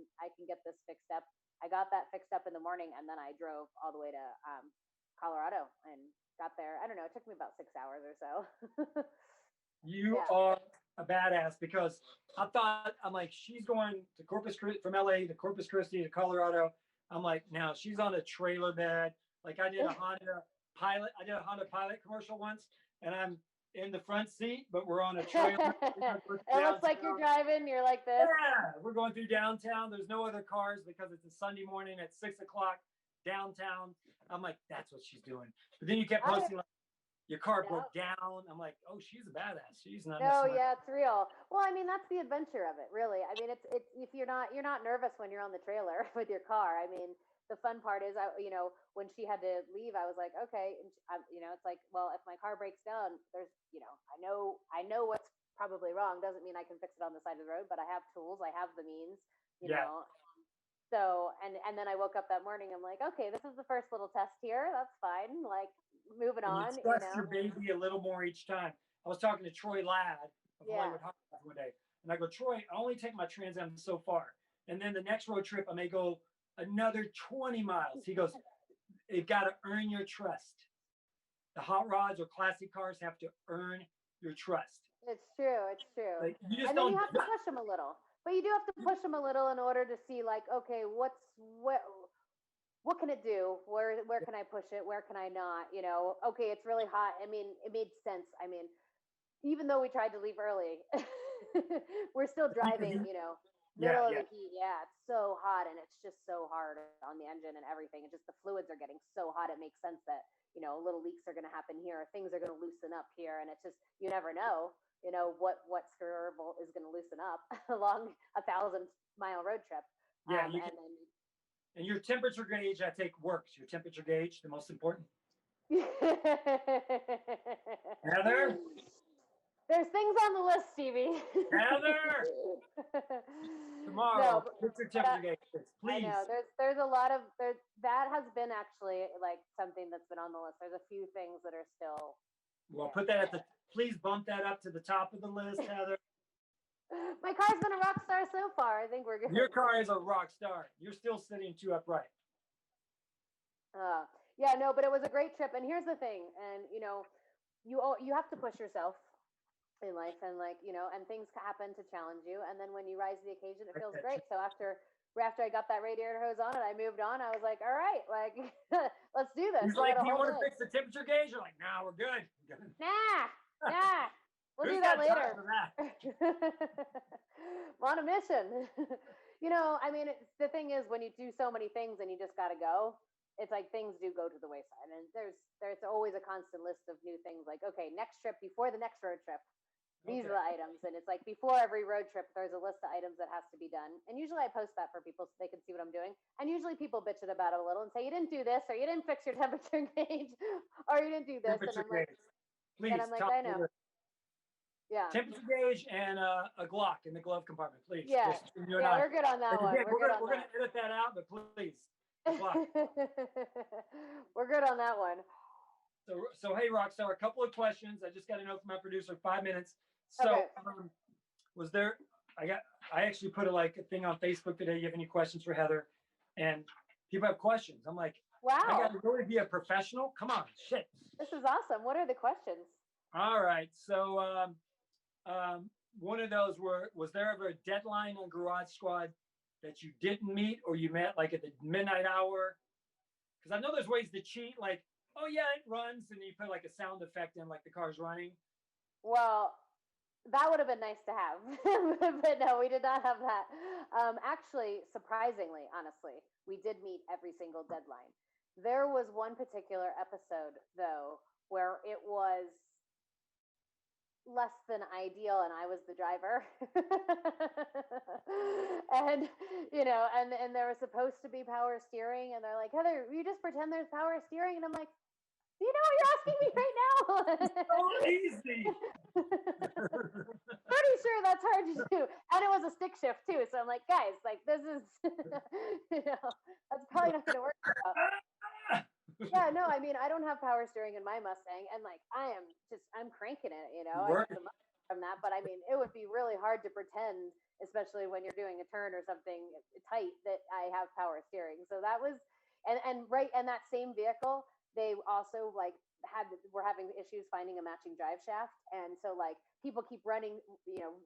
get this fixed up. I got that fixed up in the morning, and then I drove all the way to Colorado and got there. I don't know. It took me about 6 hours or so. You are a badass because I'm like, she's going to Corpus Christi from LA to Corpus Christi to Colorado. I'm like, now she's on a trailer bed. Like I did a Honda Pilot commercial once, and I'm in the front seat, but we're on a trailer. It looks like you're driving. You're like this. Yeah, we're going through downtown. There's no other cars because it's a Sunday morning at 6 o'clock downtown. I'm like, that's what she's doing. But then you kept posting like, your car broke down. I'm like, oh, she's a badass. She's not. No, yeah, it's real. Well, I mean, that's the adventure of it, really. I mean, it's if you're not nervous when you're on the trailer with your car. I mean, the fun part is, when she had to leave, I was like, okay, it's like, well, if my car breaks down, there's, I know what's probably wrong. Doesn't mean I can fix it on the side of the road, but I have tools. I have the means, you know. So, and then I woke up that morning. I'm like, okay, this is the first little test here. That's fine. Like, moving on. You trust your baby a little more each time. I was talking to Troy Ladd of Hollywood Hot one day, and I go, Troy, I only take my Trans Am so far, and then the next road trip I may go another 20 miles. He goes, you've got to earn your trust. The hot rods or classic cars have to earn your trust. It's true. Like, you and then you have to push them a little. But you do have to push them a little in order to see, like, okay, what can it do? Where can I push it? Where can I not? Okay, it's really hot. I mean, it made sense. I mean, even though we tried to leave early, we're still driving, middle of the heat. Yeah, it's so hot, and it's just so hard on the engine and everything. And just the fluids are getting so hot. It makes sense that, little leaks are going to happen here. Things are going to loosen up here. And it's just, you never know. What screw is going to loosen up along 1,000-mile road trip. And your temperature gauge, I take works. Your temperature gauge, the most important. Heather? There's things on the list, Stevie. Heather! Tomorrow, put your temperature gauge, please. I know there's a lot of that has been actually like something that's been on the list. There's a few things that are still. Well, put that please bump that up to the top of the list, Heather. My car's been a rock star so far. I think we're good. Your car is a rock star. You're still sitting too upright. Yeah, no, but it was a great trip. And here's the thing, and you have to push yourself in life, and and things happen to challenge you. And then when you rise to the occasion, it feels great. So after I got that radiator hose on and I moved on, I was like, all right, like let's do this. He's like, do you want to fix the temperature gauge? You're like, nah, we're good. Nah. We'll do that later. I'm on a mission. I mean, the thing is, when you do so many things and you just got to go, it's like things do go to the wayside. And there's always a constant list of new things. Like, okay, next trip, before the next road trip, these are the items. And it's like before every road trip, there's a list of items that has to be done. And usually I post that for people so they can see what I'm doing. And usually people bitch it about it a little and say, you didn't do this, or you didn't fix your temperature gauge, or you didn't do this. Temperature and I'm like, please, and I'm like, I know. Yeah. Temperature gauge and a Glock in the glove compartment, please. Yeah. We're good on that one. We're going to edit that out, but please. We're good on that one. So hey, Rockstar, a couple of questions. I just got to know from my producer, 5 minutes. So okay. Was there, I actually put a thing on Facebook today. You have any questions for Heather? And people have questions. I'm like, wow. I got to really be a professional. Come on, shit. This is awesome. What are the questions? All right. So one of those was there ever a deadline on Garage Squad that you didn't meet, or you met like at the midnight hour? Because I know there's ways to cheat, like, oh yeah, it runs, and you put like a sound effect in, like the car's running. Well, that would have been nice to have, but no, we did not have that. Actually, surprisingly, honestly, we did meet every single deadline. There was one particular episode, though, where it was less than ideal and I was the driver. And and there was supposed to be power steering, and they're like, Heather, you just pretend there's power steering, and I'm like, you know what you're asking me right now? So easy. Pretty sure that's hard to do. And it was a stick shift too, so I'm like, guys, like this is that's probably not gonna work out. Yeah, no, I mean, I don't have power steering in my Mustang, and like I'm cranking it, I get the money from that. But I mean, it would be really hard to pretend, especially when you're doing a turn or something tight, that I have power steering. So that was, and right, and that same vehicle, they also were having issues finding a matching drive shaft, and so like people keep running,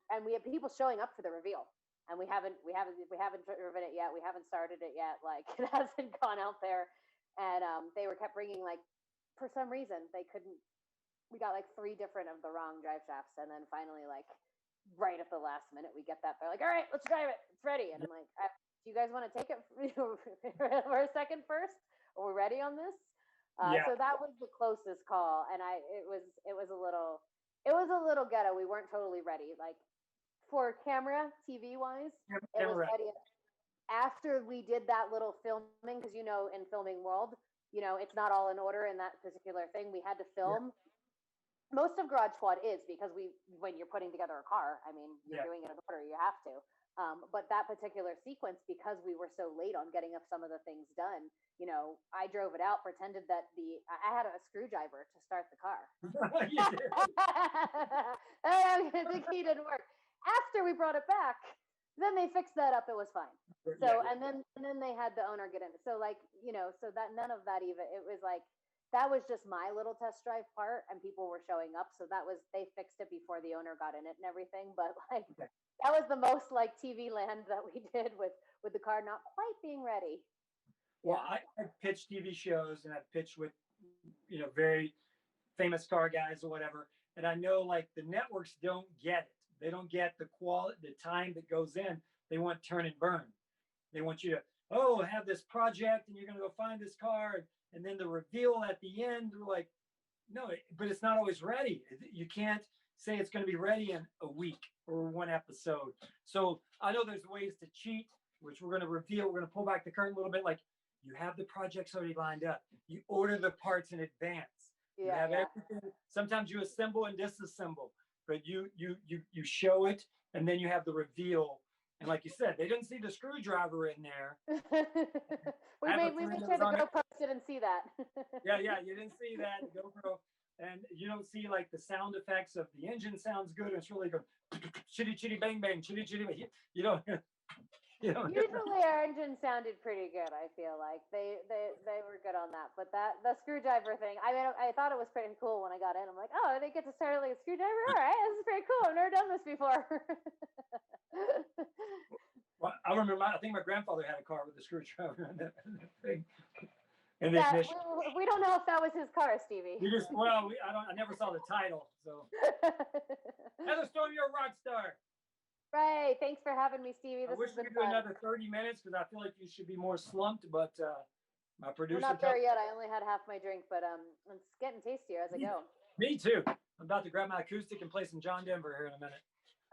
and we have people showing up for the reveal, and we haven't driven it yet, we haven't started it yet, like it hasn't gone out there. And they kept bringing, like, for some reason, we got like 3 different of the wrong drive shafts. And then finally, like, right at the last minute, we get that. They're like, all right, let's drive it. It's ready. And I'm like, do you guys want to take it for a second first? Are we ready on this? So that was the closest call. And it was a little ghetto. We weren't totally ready. Like, for camera, TV wise, it was ready. After we did that little filming, because in filming world, it's not all in order in that particular thing. We had to film. Yeah. Most of Garage Squad is, because when you're putting together a car, I mean, you're doing it in order, you have to. But that particular sequence, because we were so late on getting some of the things done, I drove it out, pretended that I had a screwdriver to start the car. You did. The key didn't work. After we brought it back, then they fixed that up. It was fine. So, and then they had the owner get in. So so that none of that even, it was like, that was just my little test drive part, and people were showing up. So they fixed it before the owner got in it and everything. But that was the most like TV land that we did with the car not quite being ready. Well, I've pitched TV shows, and I've pitched with, very famous car guys or whatever. And I know like the networks don't get it. They don't get the quality, the time that goes in. They want turn and burn. They want you to, have this project, and you're going to go find this car, and then the reveal at the end. We're like, no, but it's not always ready. You can't say it's going to be ready in a week or 1 episode. So I know there's ways to cheat, which we're going to reveal. We're going to pull back the curtain a little bit. Like, you have the projects already lined up. You order the parts in advance. You have everything. Sometimes you assemble and disassemble, but you show it, and then you have the reveal. And like you said, they didn't see the screwdriver in there. we made sure to go post it and see that. yeah, you didn't see that GoPro, and you don't see like the sound effects of the engine sounds good. It's really good. Chitty chitty bang bang, chitty chitty bang. You don't. Usually our engine sounded pretty good. I feel like they were good on that, but the screwdriver thing. I mean, I thought it was pretty cool when I got in. I'm like, oh, they get to start like a screwdriver. All right, this is pretty cool. I've never done this before. Well, I remember. I think my grandfather had a car with a screwdriver in that thing. And we don't know if that was his car, Stevie. I never saw the title. So, Heather Storm, you're a rock star. Right. Thanks for having me, Stevie. I wish we could do another 30 minutes because I feel like you should be more slumped, but my producer. I'm not there yet. I only had half my drink, but it's getting tastier as I go. Me too. I'm about to grab my acoustic and play some John Denver here in a minute.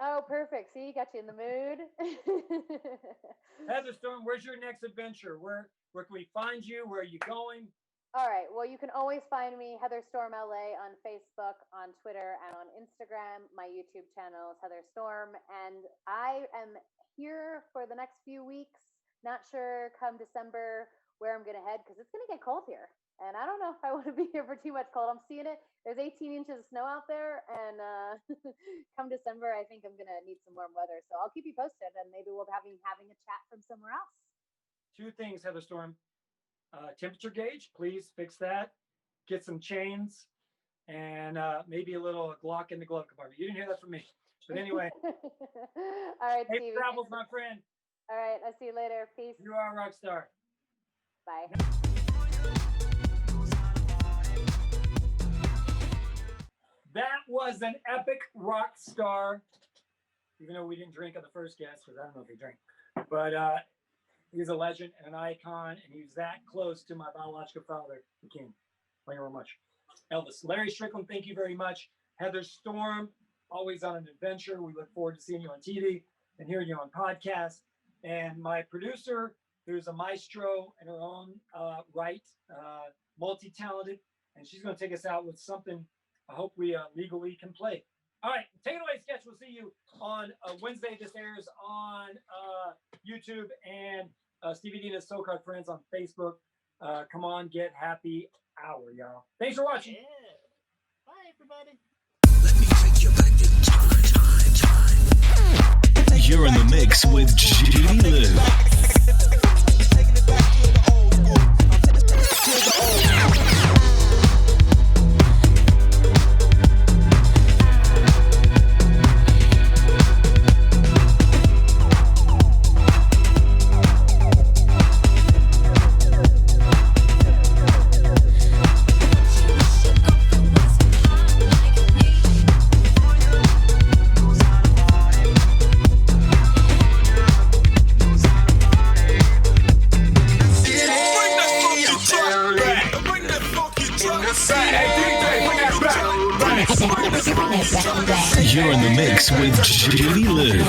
Oh, perfect. See, got you in the mood. Heather Storm, where's your next adventure? Where can we find you? Where are you going? All right. Well, you can always find me, Heather Storm LA, on Facebook, on Twitter, and on Instagram. My YouTube channel is Heather Storm. And I am here for the next few weeks. Not sure come December where I'm going to head because it's going to get cold here. And I don't know if I want to be here for too much cold. I'm seeing it. There's 18 inches of snow out there. And come December, I think I'm going to need some warm weather. So I'll keep you posted. And maybe we'll be having a chat from somewhere else. Two things, Heather Storm. Temperature gauge, please fix that. Get some chains and maybe a little Glock in the glove compartment. You didn't hear that from me. But anyway. All right, safe Stevie. travels, my friend. All right, I'll see you later. Peace. You are a rock star. Bye. That was an epic rock star. Even though we didn't drink on the first guest, because I don't know if he drank. But he's a legend and an icon, and he's that close to my biological father, the king. Thank you very much. Elvis. Larry Strickland, thank you very much. Heather Storm, always on an adventure. We look forward to seeing you on TV and hearing you on podcasts. And my producer, who's a maestro in her own right, multi-talented, and she's going to take us out with something I hope we legally can play. All right, take it away, Sketch. We'll see you on Wednesday. This airs on YouTube and Stevie D and his Soul Card Friends on Facebook. Come on, get happy hour, y'all. Thanks for watching. Yeah. Bye, everybody. Let me take you back in time. You're in the mix with JudiLew. You're in the mix with JudiLew.